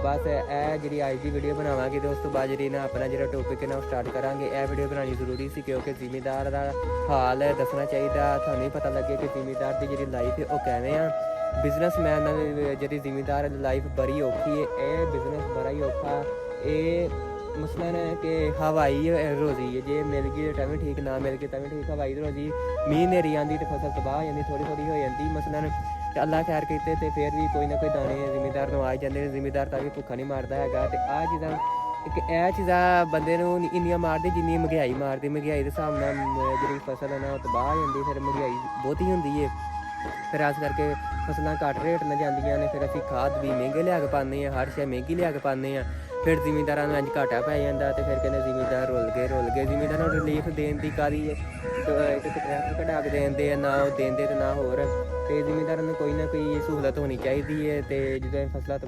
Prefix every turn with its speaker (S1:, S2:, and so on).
S1: बस जी अज की वीडियो बनावांगे तो उस तो बाद जी ना अपना जो टॉपिक है ना स्टार्ट करांगे। यह वीडियो बनानी जरूरी सी क्योंकि जिमीदार का हाल दसना चाहिए, थानू भी पता लगे कि जिमीदार की जी लाइफ है वह कैवें आ। बिजनेसमैन जी जिमीदार लाइफ बड़ी औखी है, यह बिजनेस बड़ा ही औखा। ये मसलन है कि हवाई रोजी है, जे मिल गई तो टाइम ठीक, ना मिल गई टाइम ठीक। हवाई रोजी मीह नेरी आती तो फसल तबाह हो जाती, थोड़ी थोड़ी हो जाती मसलन। अल्लाह खैर कीते तो फिर भी कोई ना कोई दाने जिमीदार आ जाते हैं, जिमीदार तां भी भुखा नहीं मारता है। तो आ चीज़ां एक यह चीज़ां बंदे इन्नियां मारदी जिन्नी महंगाई मारदी। महंगाई के हिसाब नाल जी फसल है ना तबाह हो जाती, फिर महंगाई बहुती होंदी है। फिर इस करके फसलां घट रेट न जांदियां ने, फिर असीं खाद भी महंगे लिया के पाने, हर शै महंगी लिया के पाने। फिर जिमीदारां नूं इंज घाटा पै जांदा ते फिर कहंदे जिमीदार रुल गए। जिमीदारां नूं रिलीफ देण दी कादी एक ट्रैक्टर कढा के देंदे ना ओह देंदे ते ना होर। ते जिमीदारां नूं कोई ना कोई सहूलत होनी चाहिदी है। ते जिद्दां फसलां